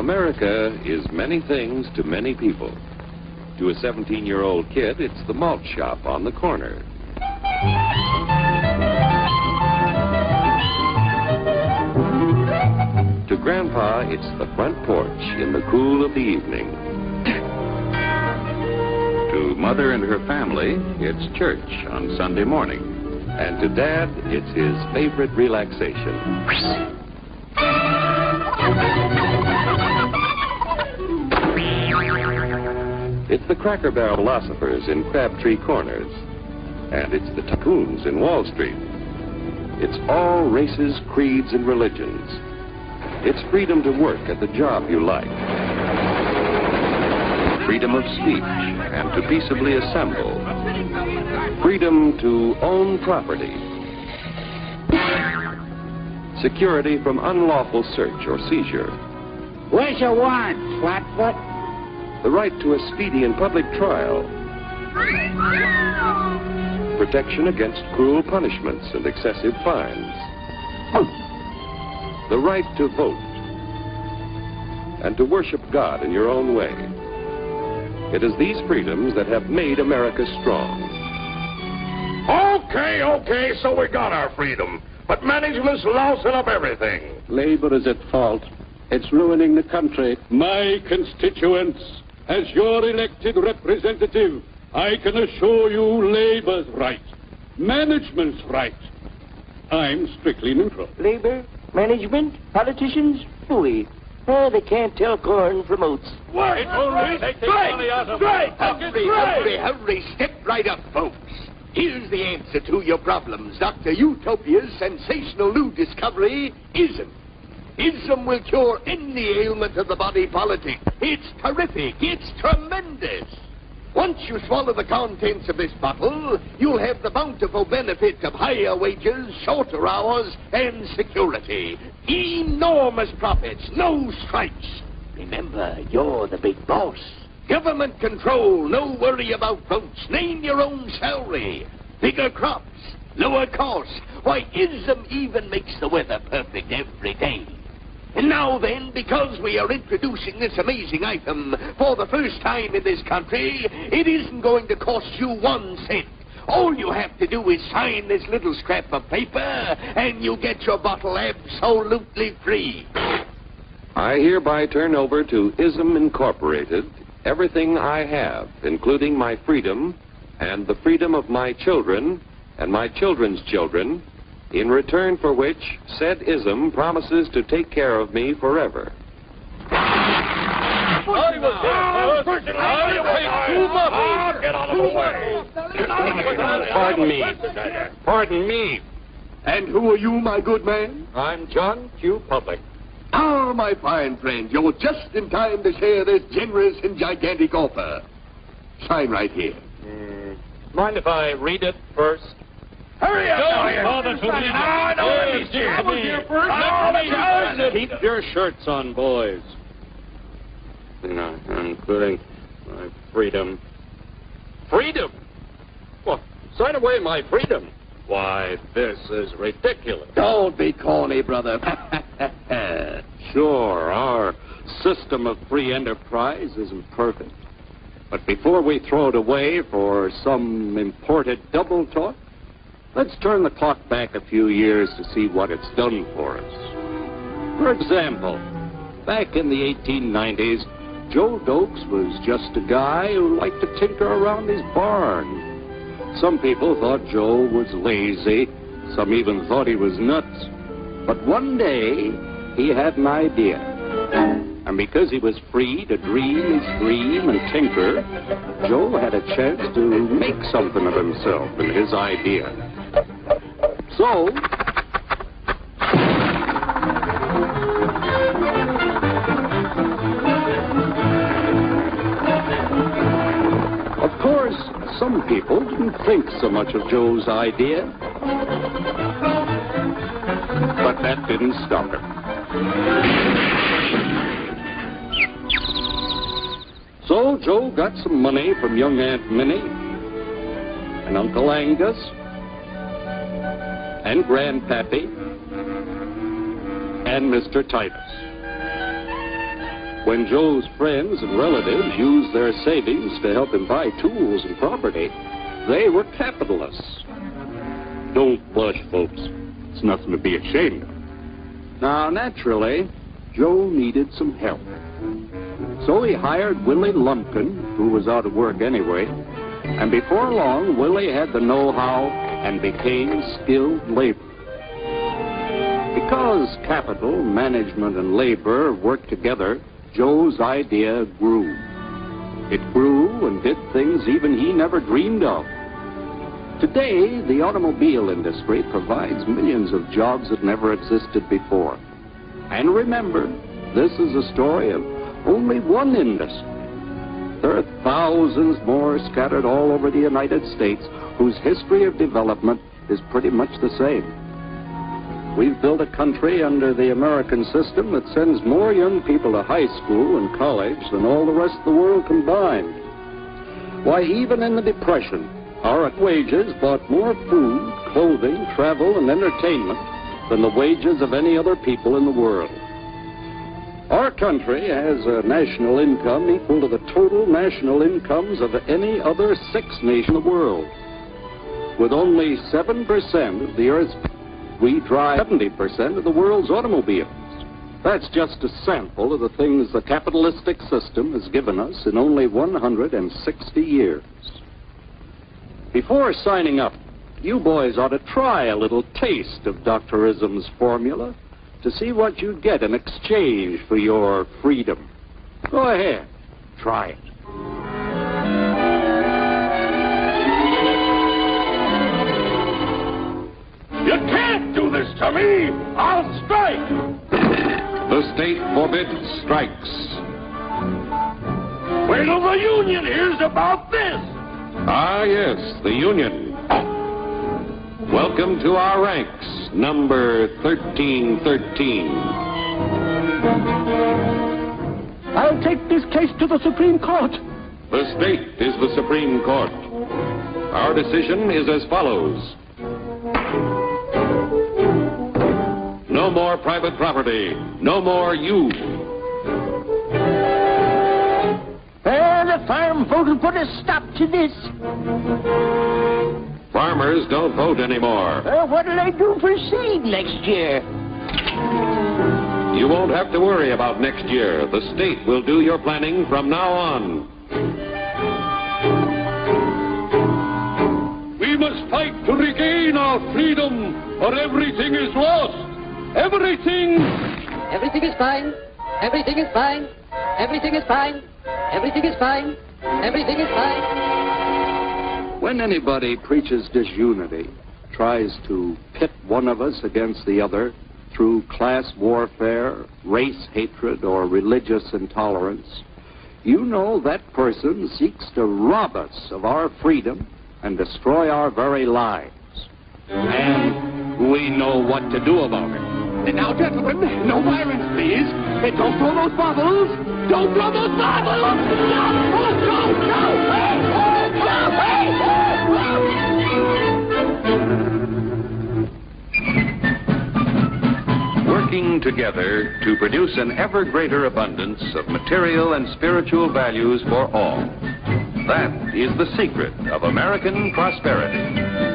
America is many things to many people. To a 17-year-old kid, it's the malt shop on the corner. To Grandpa, it's the front porch in the cool of the evening. To Mother and her family, it's church on Sunday morning. And to Dad, it's his favorite relaxation. It's the Cracker Barrel philosophers in Crabtree Corners. And it's the tycoons in Wall Street. It's all races, creeds, and religions. It's freedom to work at the job you like. Freedom of speech and to peaceably assemble. Freedom to own property. Security from unlawful search or seizure. Where's your warrant, Flatfoot? The right to a speedy and public trial. Protection against cruel punishments and excessive fines. The right to vote. And to worship God in your own way. It is these freedoms that have made America strong. Okay, so we got our freedom. But management's lousing up everything. Labor is at fault. It's ruining the country. My constituents, as your elected representative, I can assure you Labor's right. Management's right. I'm strictly neutral. Labor, management, politicians, fooey. Oh, they can't tell corn from oats. What? Hurry, step right up, folks. Here's the answer to your problems. Dr. Utopia's sensational new discovery, ISM. ISM will cure any ailment of the body politic. It's terrific. It's tremendous. Once you swallow the contents of this bottle, you'll have the bountiful benefit of higher wages, shorter hours, and security. Enormous profits, no strikes. Remember, you're the big boss. Government control, no worry about votes. Name your own salary. Bigger crops, lower costs. Why, ISM even makes the weather perfect every day. And now then, because we are introducing this amazing item for the first time in this country, it isn't going to cost you 1 cent. All you have to do is sign this little scrap of paper, and you get your bottle absolutely free. I hereby turn over to ISM Incorporated everything I have, including my freedom and the freedom of my children and my children's children, in return for which said ISM promises to take care of me forever. Pardon me. And who are you, my good man? I'm John Q. Public. Ah, my fine friend, you're just in time to share this generous and gigantic offer. Sign right here. Mind if I read it first? Hurry up! Keep your shirts on, boys. No, including my freedom. Freedom? Well, sign away my freedom. Why, this is ridiculous. Don't be corny, brother. Sure, our system of free enterprise isn't perfect. But before we throw it away for some imported double talk, let's turn the clock back a few years to see what it's done for us. For example, back in the 1890s, Joe Dokes was just a guy who liked to tinker around his barn. Some people thought Joe was lazy. Some even thought he was nuts. But one day, he had an idea. And because he was free to dream his dream and tinker, Joe had a chance to make something of himself and his idea. So, of course, some people didn't think so much of Joe's idea. But that didn't stop him. So Joe got some money from young Aunt Minnie and Uncle Angus and Grandpappy and Mr. Titus. When Joe's friends and relatives used their savings to help him buy tools and property, they were capitalists. Don't blush, folks. It's nothing to be ashamed of. Now, naturally, Joe needed some help. So he hired Willie Lumpkin, who was out of work anyway, and before long, Willie had the know-how and became skilled labor. Because capital, management, and labor worked together, Joe's idea grew. It grew and did things even he never dreamed of. Today, the automobile industry provides millions of jobs that never existed before. And remember, this is a story of only one industry. There are thousands more scattered all over the United States whose history of development is pretty much the same. We've built a country under the American system that sends more young people to high school and college than all the rest of the world combined. Why, even in the Depression, our wages bought more food, clothing, travel, and entertainment than the wages of any other people in the world. Our country has a national income equal to the total national incomes of any other sixth nation in the world. With only 7% of the Earth's we drive 70% of the world's automobiles. That's just a sample of the things the capitalistic system has given us in only 160 years. Before signing up, you boys ought to try a little taste of Dr. Ism's formula to see what you'd get in exchange for your freedom. Go ahead, try it. You can't do this to me! I'll strike! The state forbids strikes. Wait till the union hears about this! Ah, yes, the union. Welcome to our ranks, number 1313. I'll take this case to the Supreme Court. The state is the Supreme Court. Our decision is as follows. No more private property. No more you. The farm vote will put a stop to this. Farmers don't vote anymore. What'll they do for seed next year? You won't have to worry about next year. The state will do your planning from now on. We must fight to regain our freedom, or everything is lost. Everything! Everything is fine. Everything is fine. Everything is fine. Everything is fine. Everything is fine. When anybody preaches disunity, tries to pit one of us against the other through class warfare, race hatred, or religious intolerance, you know that person seeks to rob us of our freedom and destroy our very lives. And we know what to do about it. Now, gentlemen, no violence, please. Don't throw those bottles. Don't throw those bottles. No. Working together to produce an ever greater abundance of material and spiritual values for all. That is the secret of American prosperity.